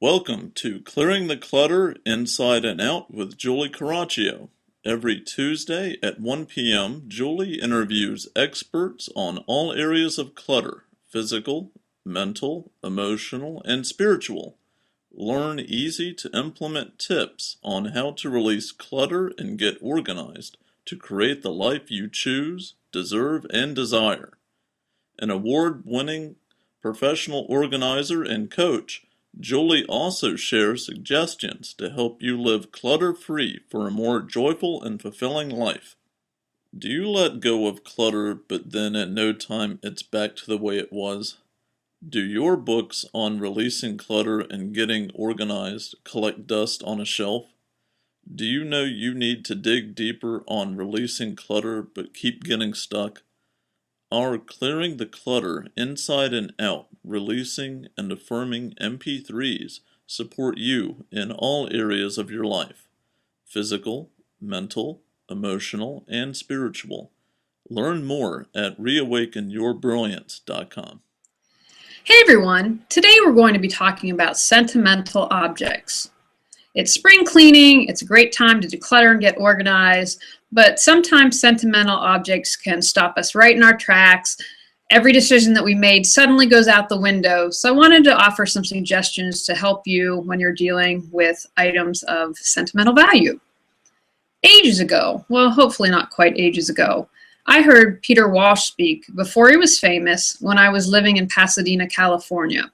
Welcome to Clearing the Clutter Inside and Out with Julie Coraccio. Every Tuesday at 1 p.m., Julie interviews experts on all areas of clutter: physical, mental, emotional, and spiritual. Learn easy to implement tips on how to release clutter and get organized to create the life you choose, deserve, and desire. An award-winning professional organizer and coach, Julie also shares suggestions to help you live clutter-free for a more joyful and fulfilling life. Do you let go of clutter, but then at no time it's back to the way it was? Do your books on releasing clutter and getting organized collect dust on a shelf? Do you know you need to dig deeper on releasing clutter but keep getting stuck? Our Clearing the Clutter Inside and Out, releasing and affirming MP3s support you in all areas of your life: physical, mental, emotional, and spiritual. Learn more at reawakenyourbrilliance.com. Hey everyone, today we're going to be talking about sentimental objects. It's spring cleaning, it's a great time to declutter and get organized, but sometimes sentimental objects can stop us right in our tracks. Every decision that we made suddenly goes out the window, so I wanted to offer some suggestions to help you when you're dealing with items of sentimental value. Ages ago, well, hopefully not quite ages ago, I heard Peter Walsh speak before he was famous when I was living in Pasadena, California.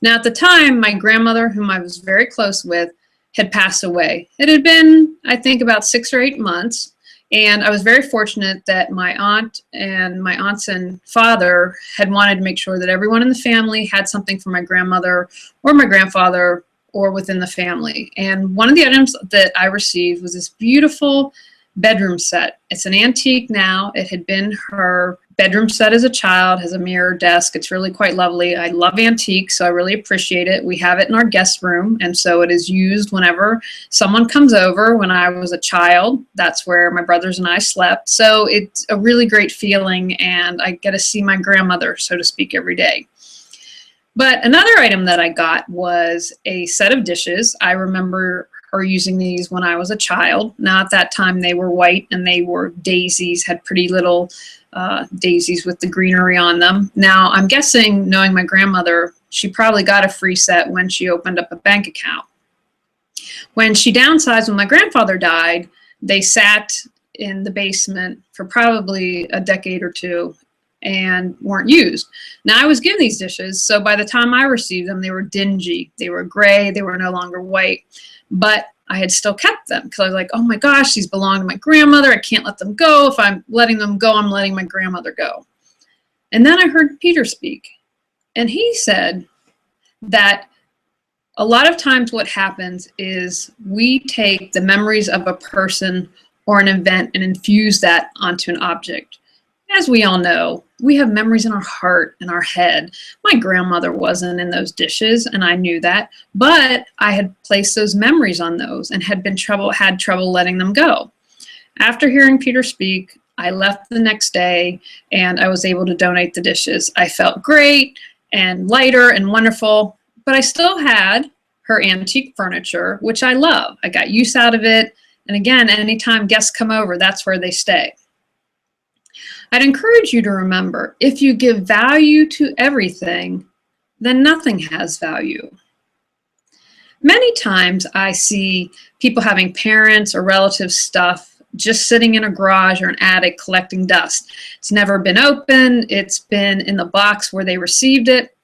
Now at the time, my grandmother, whom I was very close with, had passed away. It had been, I think, about 6 or 8 months, and I was very fortunate that my aunt and my aunts and father had wanted to make sure that everyone in the family had something for my grandmother or my grandfather or within the family. And one of the items that I received was this beautiful bedroom set. It's an antique now. It had been her bedroom set as a child, has a mirror, desk. It's really quite lovely. I love antiques, so I really appreciate it. We have it in our guest room, and so it is used whenever someone comes over. When I was a child, that's where my brothers and I slept. So it's a really great feeling, and I get to see my grandmother, so to speak, every day. But another item that I got was a set of dishes. I remember her using these when I was a child. Now at that time they were white and they were daisies, had pretty little daisies with the greenery on them. Now I'm guessing, knowing my grandmother, she probably got a free set when she opened up a bank account. When she downsized, when my grandfather died, they sat in the basement for probably a decade or two and weren't used. Now I was given these dishes, so by the time I received them, they were dingy, they were gray, they were no longer white, but I had still kept them because I was like, oh my gosh, these belong to my grandmother, I can't let them go. If I'm letting them go, I'm letting my grandmother go. And then I heard Peter speak, and he said that a lot of times what happens is we take the memories of a person or an event and infuse that onto an object. As we all know, we have memories in our heart and our head. My grandmother wasn't in those dishes, and I knew that, but I had placed those memories on those and had trouble letting them go. After hearing Peter speak, I left the next day and I was able to donate the dishes. I felt great and lighter and wonderful, but I still had her antique furniture, which I love. I got use out of it, and again, anytime guests come over, that's where they stay. I'd encourage you to remember, if you give value to everything, then nothing has value. Many times I see people having parents or relatives' stuff just sitting in a garage or an attic collecting dust. It's never been opened, it's been in the box where they received it.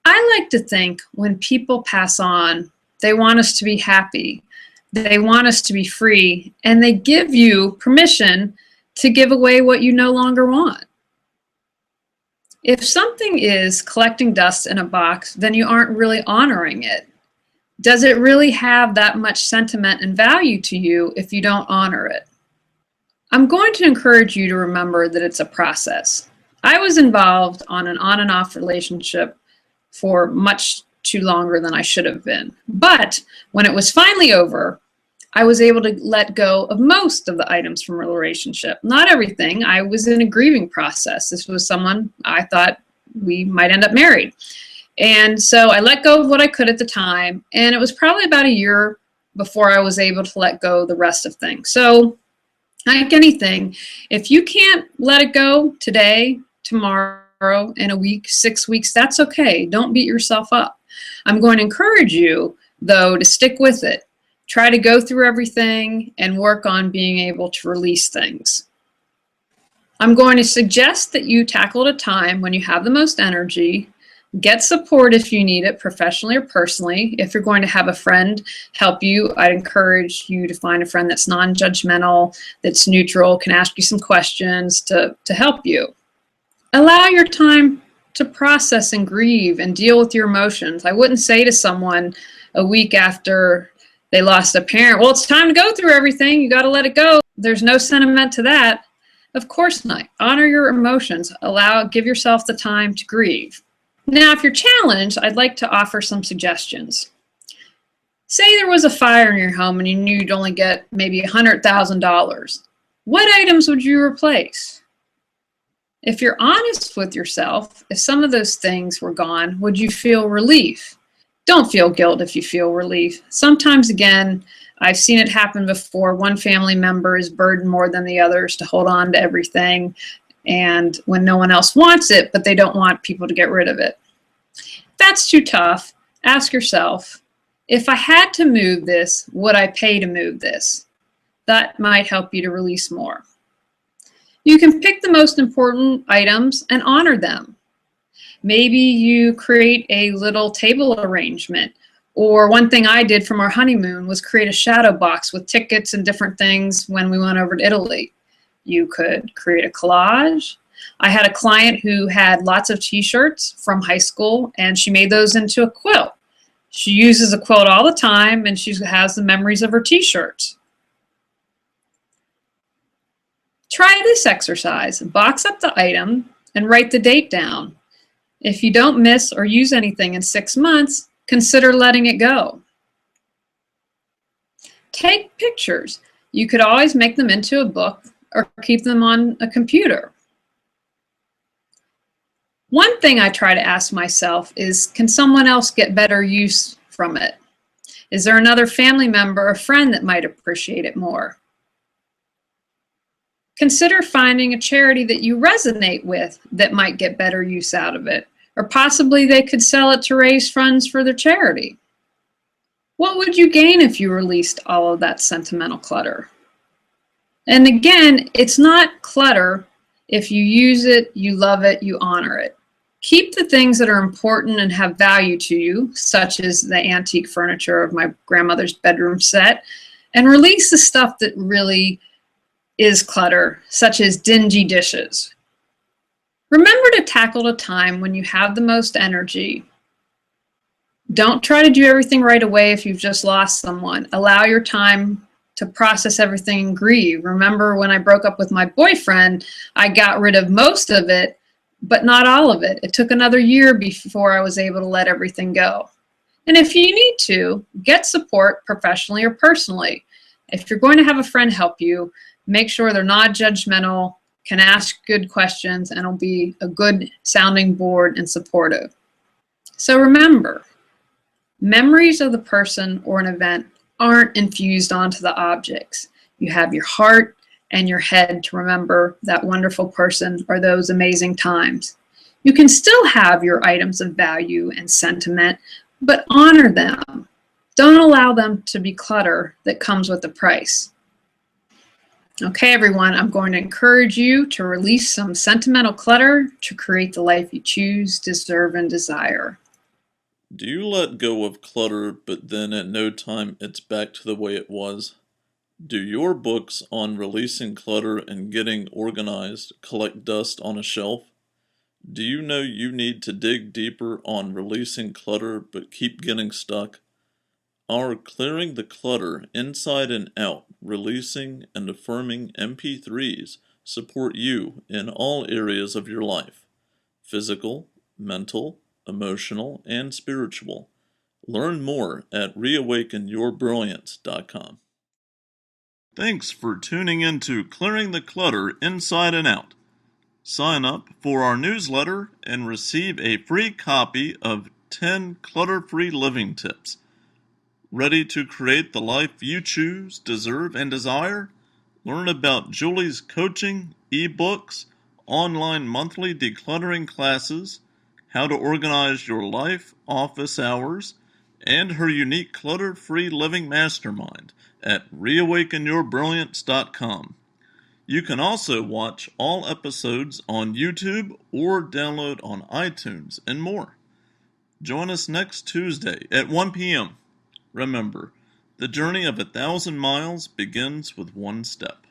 I like to think when people pass on, they want us to be happy, they want us to be free, and they give you permission to give away what you no longer want. If something is collecting dust in a box, then you aren't really honoring it. Does it really have that much sentiment and value to you if you don't honor it? I'm going to encourage you to remember that it's a process. I was involved on an on and off relationship for much too longer than I should have been. But when it was finally over, I was able to let go of most of the items from a relationship. Not everything. I was in a grieving process. This was someone I thought we might end up married. And so I let go of what I could at the time, and it was probably about a year before I was able to let go of the rest of things. So, like anything, if you can't let it go today, tomorrow, in a week, 6 weeks, that's okay. Don't beat yourself up. I'm going to encourage you, though, to stick with it. Try to go through everything and work on being able to release things. I'm going to suggest that you tackle at a time when you have the most energy. Get support if you need it, professionally or personally. If you're going to have a friend help you, I'd encourage you to find a friend that's non-judgmental, that's neutral, can ask you some questions to help you. Allow your time to process and grieve and deal with your emotions. I wouldn't say to someone a week after they lost a parent, well, it's time to go through everything. You got to let it go. There's no sentiment to that. Of course not. Honor your emotions. Give yourself the time to grieve. Now, if you're challenged, I'd like to offer some suggestions. Say there was a fire in your home and you knew you'd only get maybe $100,000. What items would you replace? If you're honest with yourself, if some of those things were gone, would you feel relief? Don't feel guilt if you feel relief. Sometimes, again, I've seen it happen before. One family member is burdened more than the others to hold on to everything, and when no one else wants it, but they don't want people to get rid of it. If that's too tough, ask yourself, if I had to move this, would I pay to move this? That might help you to release more. You can pick the most important items and honor them. Maybe you create a little table arrangement. Or one thing I did from our honeymoon was create a shadow box with tickets and different things when we went over to Italy. You could create a collage. I had a client who had lots of t-shirts from high school, and she made those into a quilt. She uses a quilt all the time, and she has the memories of her t-shirts. Try this exercise. Box up the item and write the date down. If you don't miss or use anything in 6 months, consider letting it go. Take pictures. You could always make them into a book or keep them on a computer. One thing I try to ask myself is, can someone else get better use from it? Is there another family member or friend that might appreciate it more? Consider finding a charity that you resonate with that might get better use out of it, or possibly they could sell it to raise funds for their charity. What would you gain if you released all of that sentimental clutter? And again, it's not clutter. If you use it, you love it, you honor it. Keep the things that are important and have value to you, such as the antique furniture of my grandmother's bedroom set, and release the stuff that really is clutter, such as dingy dishes. Remember to tackle a time when you have the most energy. Don't try to do everything right away if you've just lost someone. Allow your time to process everything and grieve. Remember when I broke up with my boyfriend, I got rid of most of it, but not all of it. It took another year before I was able to let everything go. And if you need to, get support professionally or personally. If you're going to have a friend help you, make sure they're not judgmental, can ask good questions, and will be a good sounding board and supportive. So remember, memories of the person or an event aren't infused onto the objects. You have your heart and your head to remember that wonderful person or those amazing times. You can still have your items of value and sentiment, but honor them. Don't allow them to be clutter that comes with a price. Okay, everyone, I'm going to encourage you to release some sentimental clutter to create the life you choose, deserve, and desire. Do you let go of clutter, but then at no time it's back to the way it was? Do your books on releasing clutter and getting organized collect dust on a shelf? Do you know you need to dig deeper on releasing clutter but keep getting stuck? Our Clearing the Clutter Inside and Out, Releasing and Affirming MP3s support you in all areas of your life: physical, mental, emotional, and spiritual. Learn more at reawakenyourbrilliance.com. Thanks for tuning in to Clearing the Clutter Inside and Out. Sign up for our newsletter and receive a free copy of 10 clutter-free living tips. Ready to create the life you choose, deserve, and desire? Learn about Julie's coaching, ebooks, online monthly decluttering classes, how to organize your life, office hours, and her unique clutter-free living mastermind at reawakenyourbrilliance.com. You can also watch all episodes on YouTube or download on iTunes and more. Join us next Tuesday at 1 p.m. Remember, the journey of 1,000 miles begins with one step.